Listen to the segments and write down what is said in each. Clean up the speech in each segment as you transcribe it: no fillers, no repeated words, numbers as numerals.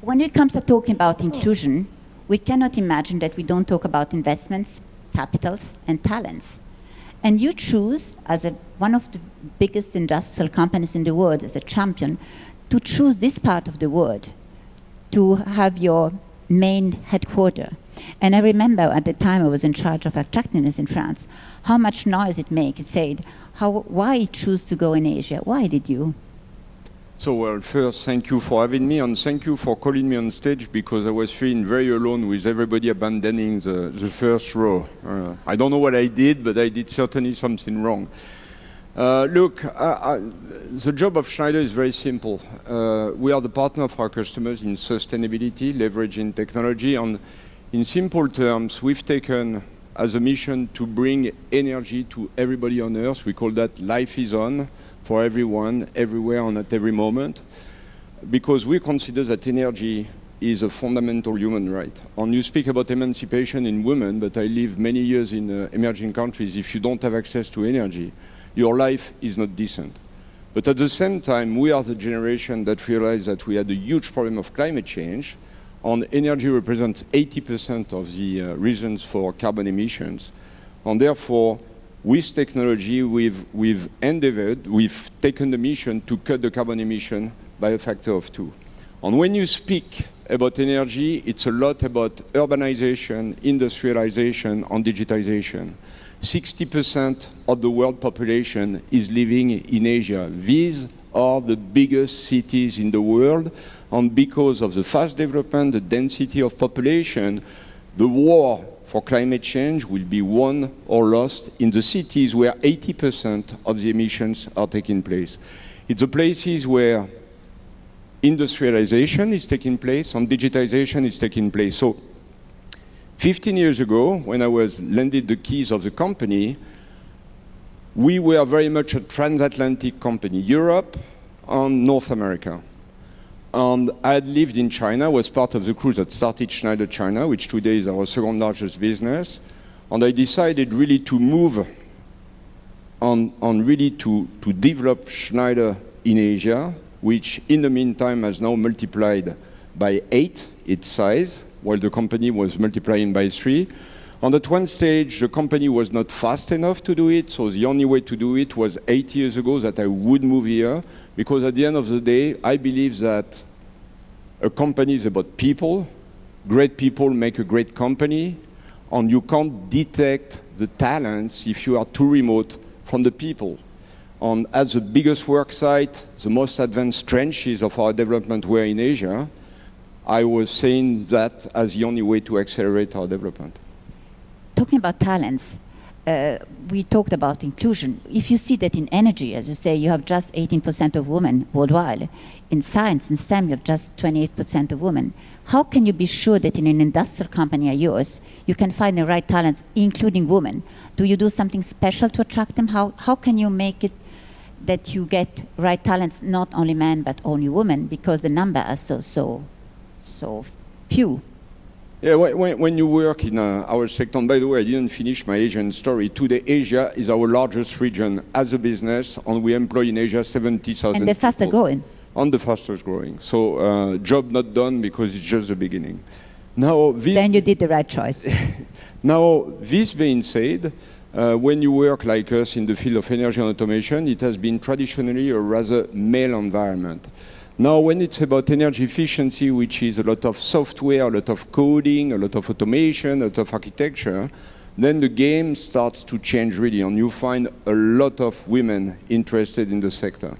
When it comes to talking about inclusion, we cannot imagine that we don't talk about investments, capitals, and talents. And you choose, as one of the biggest industrial companies in the world, as a champion, to choose this part of the world to have your main headquarters. And I remember at the time I was in charge of attractiveness in France, how much noise it made. It said, why choose to go in Asia? Why did you? So, well, first, thank you for having me, and thank you for calling me on stage, because I was feeling very alone with everybody abandoning the first row. I don't know what I did, but I did certainly something wrong. Look, the job of Schneider is very simple. We are the partner of our customers in sustainability, leveraging technology, and in simple terms, we've taken as a mission to bring energy to everybody on Earth. We call that Life is On, for everyone, everywhere, and at every moment, because we consider that energy is a fundamental human right. And you speak about emancipation in women, but I live many years in emerging countries. If you don't have access to energy, your life is not decent. But at the same time, we are the generation that realized that we had a huge problem of climate change, and energy represents 80% of the reasons for carbon emissions. And therefore, with technology, we've taken the mission to cut the carbon emission by a factor of 2. And when you speak about energy, it's a lot about urbanization, industrialization, and digitization. 60% of the world population is living in Asia. These are the biggest cities in the world, and because of the fast development, the density of population, the war for climate change will be won or lost in the cities where 80% of the emissions are taking place. It's the places where industrialization is taking place and digitization is taking place. So 15 years ago, when I was lended the keys of the company, we were very much a transatlantic company, Europe and North America. And I had lived in China, was part of the crew that started Schneider China, which today is our second largest business. And I decided really to move on really to develop Schneider in Asia, which in the meantime has now multiplied by 8 its size, while the company was multiplying by 3. And at one stage, the company was not fast enough to do it, so the only way to do it was 8 years ago that I would move here, because at the end of the day, I believe that a company is about people. Great people make a great company, and you can't detect the talents if you are too remote from the people. And as the biggest work site, the most advanced trenches of our development were in Asia, I was saying that as the only way to accelerate our development. Talking about talents, we talked about inclusion. If you see that in energy, as you say, you have just 18% of women worldwide. In science and STEM, you have just 28% of women. How can you be sure that in an industrial company like yours, you can find the right talents, including women? Do you do something special to attract them? How can you make it that you get right talents, not only men, but only women, because the number are so few? Yeah, when you work in our sector, and by the way, I didn't finish my Asian story. Today, Asia is our largest region as a business, and we employ in Asia 70,000 And the faster growing. And the fastest growing. So, job not done because it's just the beginning. Now, then you did the right choice. Now, this being said, when you work like us in the field of energy and automation, it has been traditionally a rather male environment. Now, when it's about energy efficiency, which is a lot of software, a lot of coding, a lot of automation, a lot of architecture, then the game starts to change really, and you find a lot of women interested in the sector.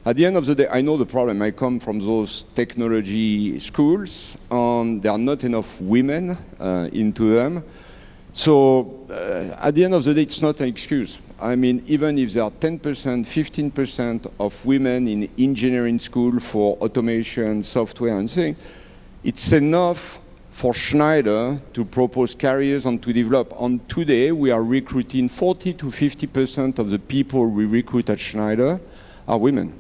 At the end of the day, I know the problem. I come from those technology schools, and there are not enough women into them. So at the end of the day, it's not an excuse. I mean, even if there are 10%, 15% of women in engineering school for automation, software, and things, it's enough for Schneider to propose careers and to develop. And today, we are recruiting 40 to 50% of the people we recruit at Schneider are women.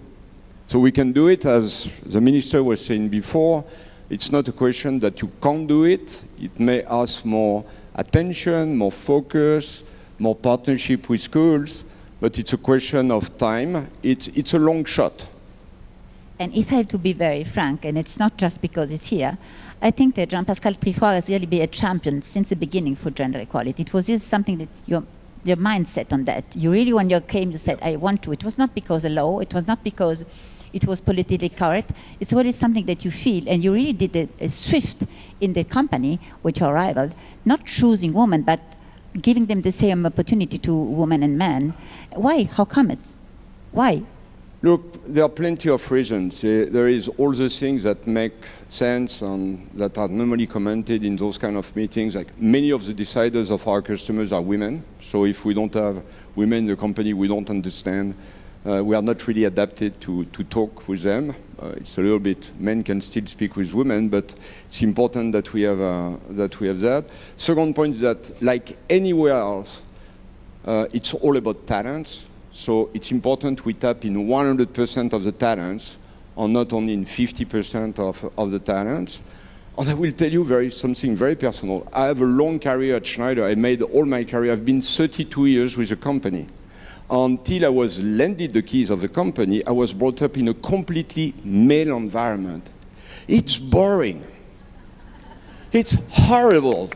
So we can do it, as the minister was saying before. It's not a question that you can't do it. It may ask more attention, more focus, more partnership with schools, but it's a question of time. It's a long shot. And if I have to be very frank, and it's not just because it's here, I think that Jean-Pascal Trifoire has really been a champion since the beginning for gender equality. It was just something that your mindset on that. You really, when you came, you said, I want to. It was not because of law. It was not because it was politically correct. It's always something that you feel, and you really did a shift in the company with your rival, not choosing women, but giving them the same opportunity to women and men. Why? How come it? Why? Look, there are plenty of reasons. There is all the things that make sense and that are normally commented in those kind of meetings. Like many of the deciders of our customers are women. So if we don't have women in the company, we don't understand. We are not really adapted to talk with them. It's a little bit, men can still speak with women, but it's important that we have that. Second point is that, like anywhere else, it's all about talents. So it's important we tap in 100% of the talents, or not only in 50% of the talents. And I will tell you something very personal. I have a long career at Schneider. I made all my career. I've been 32 years with the company. Until I was lended the keys of the company, I was brought up in a completely male environment. It's boring. It's horrible.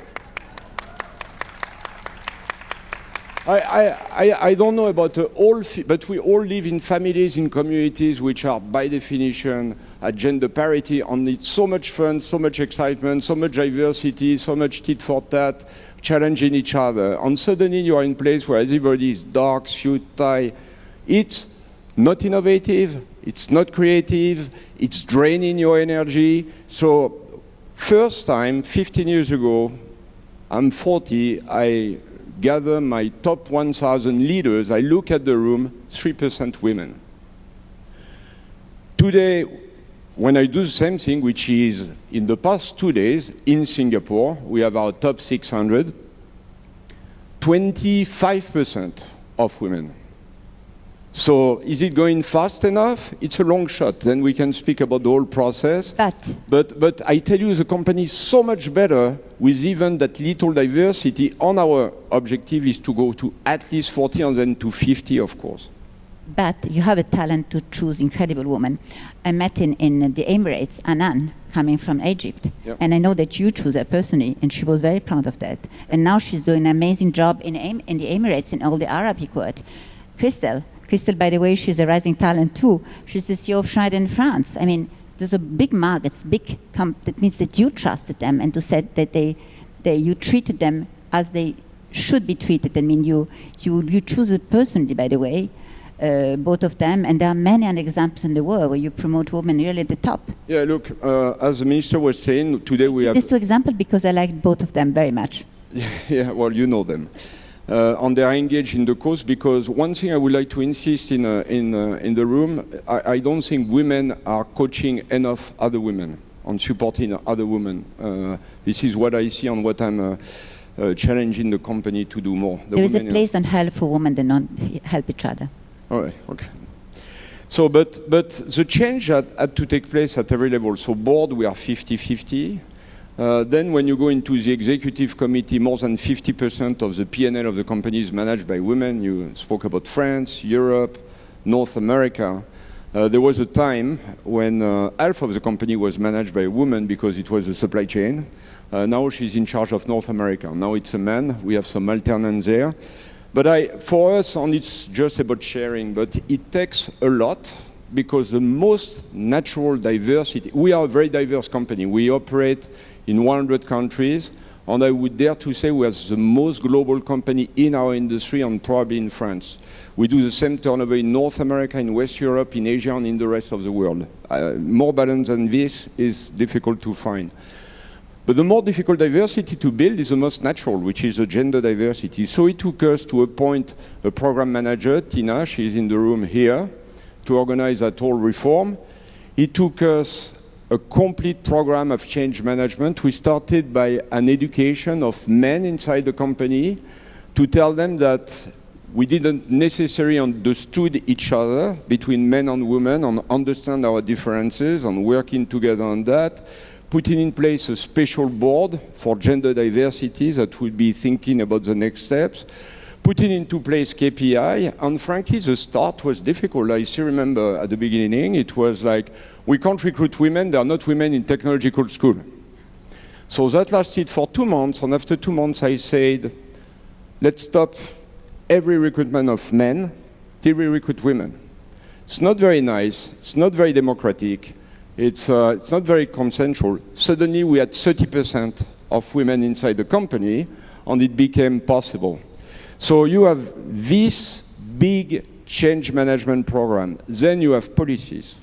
I don't know about all, but we all live in families, in communities which are by definition at gender parity, and it's so much fun, so much excitement, so much diversity, so much tit for tat, challenging each other. And suddenly you are in a place where everybody is dark, suit, tie. It's not innovative, it's not creative, it's draining your energy. So first time, 15 years ago, I'm 40, I gather my top 1,000 leaders, I look at the room, 3% women. Today, when I do the same thing, which is in the past 2 days in Singapore, we have our top 600, 25% of women. So is it going fast enough? It's a long shot. Then we can speak about the whole process. But I tell you, the company is so much better with even that little diversity. And our objective is to go to at least 40 and then to 50, of course. But you have a talent to choose incredible women. I met in the Emirates, Anan, coming from Egypt. Yep. And I know that you chose her personally, and she was very proud of that. And now she's doing an amazing job in the Emirates and all the Arabic world. Crystal, by the way, she's a rising talent too. She's the CEO of Schneider in France. I mean, there's a big market, that means that you trusted them and to said that you treated them as they should be treated. I mean, you choose it personally, by the way, both of them, and there are many other examples in the world where you promote women really at the top. Yeah, look, as the minister was saying, today we have... These two examples because I like both of them very much. Yeah, well, you know them. And they are engaged in the cause, because one thing I would like to insist in the room, I don't think women are coaching enough other women on supporting other women. This is what I see and what I'm challenging the company to do more. There is a place on help for women that don't help each other. All right, okay. So, but the change had to take place at every level. So board, we are 50-50. Then when you go into the executive committee, more than 50% of the P&L of the company is managed by women. You spoke about France, Europe, North America. There was a time when half of the company was managed by a woman because it was a supply chain. Now she's in charge of North America. Now it's a man. We have some alternance there. But for us, and it's just about sharing, but it takes a lot, because the most natural diversity, we are a very diverse company. We operate in 100 countries, and I would dare to say we are the most global company in our industry, and probably in France. We do the same turnover in North America, in West Europe, in Asia, and in the rest of the world. More balance than this is difficult to find. But the more difficult diversity to build is the most natural, which is the gender diversity. So it took us to appoint a program manager, Tina, she's in the room here, to organize that whole reform. It took us a complete program of change management. We started by an education of men inside the company to tell them that we didn't necessarily understood each other between men and women, and understand our differences and working together on that. Putting in place a special board for gender diversity that will be thinking about the next steps. putting into place KPI, and frankly, the start was difficult. I still remember at the beginning, it was like, we can't recruit women, there are not women in technological school. So that lasted for 2 months, and after 2 months I said, let's stop every recruitment of men till we recruit women. It's not very nice, it's not very democratic, it's not very consensual. Suddenly we had 30% of women inside the company, and it became possible. So you have this big change management program. Then you have policies.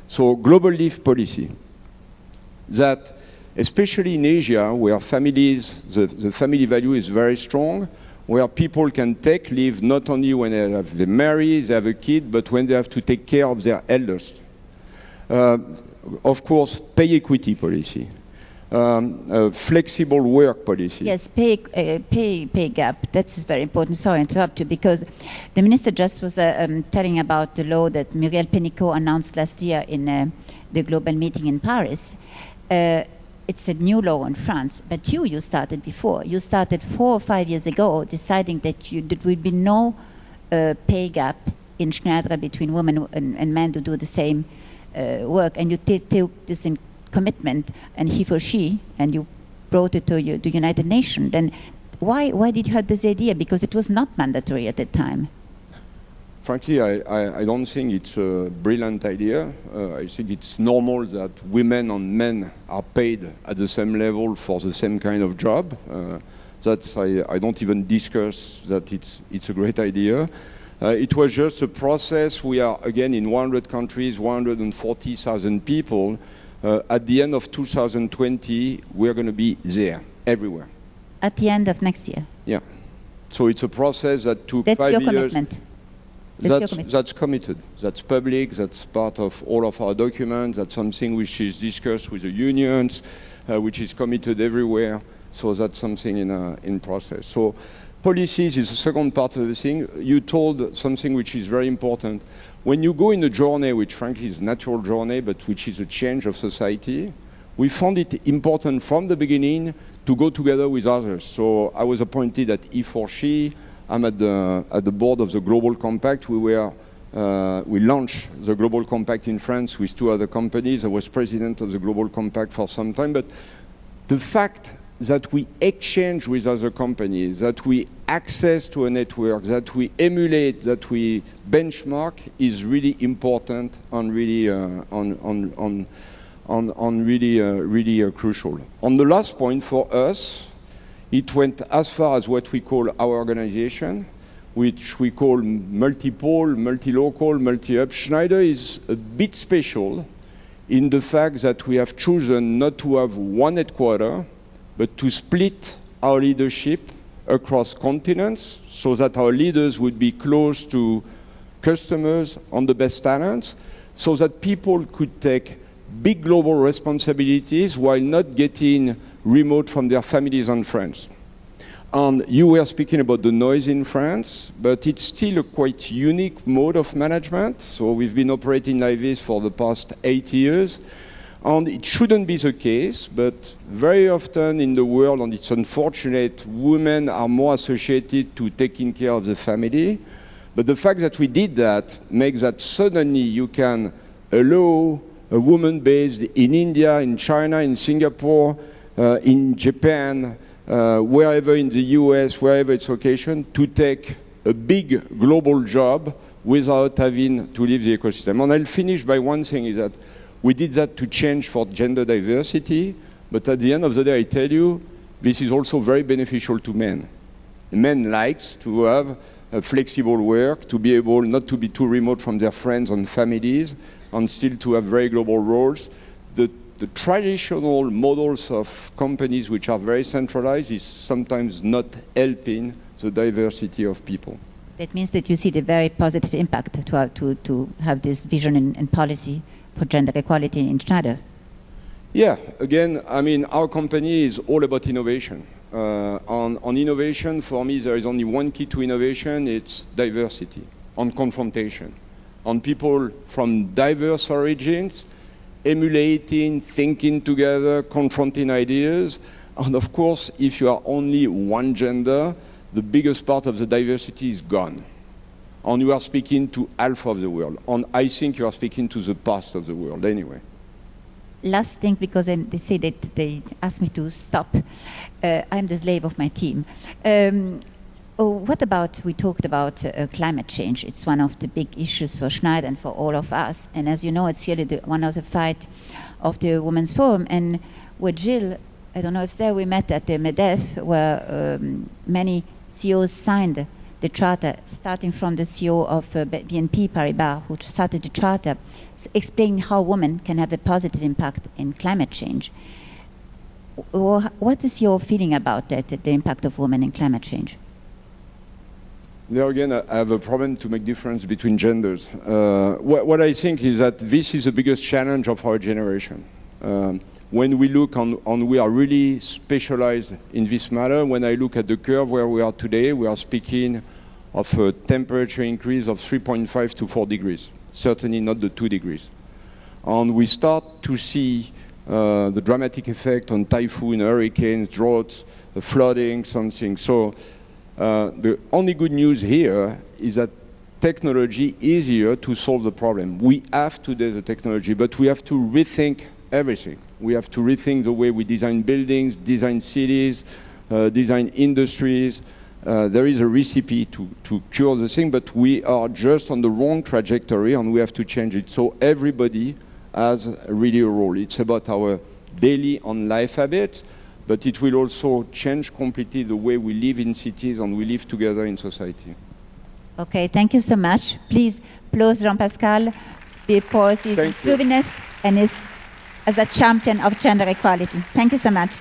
So global leave policy, that especially in Asia, where families, the family value is very strong, where people can take leave not only when they marry, they have a kid, but when they have to take care of their elders. Of course, pay equity policy, flexible work policy. Yes, pay gap. That's very important. Sorry to interrupt you, because the minister just was telling about the law that Muriel Pénicaud announced last year in the global meeting in Paris. It's a new law in France, but you started before. You started 4 or 5 years ago deciding that there would be no pay gap in Schneider between women and men to do the same work. And you took this in commitment, and he for she, and you brought it to the United Nations. Then why did you have this idea? Because it was not mandatory at the time. Frankly, I don't think it's a brilliant idea. I think it's normal that women and men are paid at the same level for the same kind of job. I don't even discuss that it's a great idea. It was just a process. We are, again, in 100 countries, 140,000 people. At the end of 2020, we're going to be there, everywhere. At the end of next year? Yeah. So it's a process that took 5 years. That's your commitment? That's committed. That's public. That's part of all of our documents. That's something which is discussed with the unions, which is committed everywhere. So that's something in process. So policies is the second part of the thing. You told something which is very important. When you go in a journey, which frankly is a natural journey, but which is a change of society, we found it important from the beginning to go together with others. So I was appointed at E4She. I'm at the board of the Global Compact. We launched the Global Compact in France with 2 other companies. I was president of the Global Compact for some time. But the fact that we exchange with other companies, that we access to a network, that we emulate, that we benchmark is really important and really really crucial. On the last point for us, it went as far as what we call our organization, which we call multi-pole, multi-local, multi-hub. Schneider is a bit special in the fact that we have chosen not to have one headquarter, but to split our leadership across continents so that our leaders would be close to customers on the best talents, so that people could take big global responsibilities while not getting remote from their families and friends. And you were speaking about the noise in France, but it's still a quite unique mode of management. So we've been operating like this for the past 8 years. And it shouldn't be the case, but very often in the world, and it's unfortunate, women are more associated to taking care of the family. But the fact that we did that makes that suddenly you can allow a woman based in India, in China, in Singapore, in Japan, wherever in the US, wherever it's occasion, to take a big global job without having to leave the ecosystem. And I'll finish by one thing, is that we did that to change for gender diversity, but at the end of the day, I tell you, this is also very beneficial to men. Men likes to have a flexible work, to be able not to be too remote from their friends and families, and still to have very global roles. The traditional models of companies which are very centralized is sometimes not helping the diversity of people. That means that you see the very positive impact to have this vision and policy for gender equality in Schneider. Yeah, again, I mean, our company is all about innovation. On innovation, for me, there is only one key to innovation, it's diversity, on confrontation, on people from diverse origins, emulating, thinking together, confronting ideas. And of course, if you are only one gender, the biggest part of the diversity is gone. And you are speaking to half of the world. And I think you are speaking to the past of the world anyway. Last thing, because they say that they asked me to stop. I'm the slave of my team. What about, we talked about climate change. It's one of the big issues for Schneider and for all of us. And as you know, it's really one of the fight of the Women's Forum. And with Jill, I don't know if there we met at the MEDEF, where many CEOs signed the charter, starting from the CEO of BNP Paribas, who started the charter, explaining how women can have a positive impact in climate change. What is your feeling about that, the impact of women in climate change? There again, I have a problem to make difference between genders. What I think is that this is the biggest challenge of our generation. When we look on, we are really specialized in this matter. When I look at the curve where we are today, we are speaking of a temperature increase of 3.5 to 4 degrees, certainly not the 2 degrees. And we start to see the dramatic effect on typhoon, hurricanes, droughts, flooding, something. So the only good news here is that technology is here to solve the problem. We have today the technology, but we have to rethink everything. We have to rethink the way we design buildings, design cities, design industries. There is a recipe to cure the thing, but we are just on the wrong trajectory and we have to change it. So everybody has really a role. It's about our daily and life habits, but it will also change completely the way we live in cities and we live together in society. Okay, thank you so much. Please applause Jean-Pascal because he's proven us and is as a champion of gender equality. Thank you so much.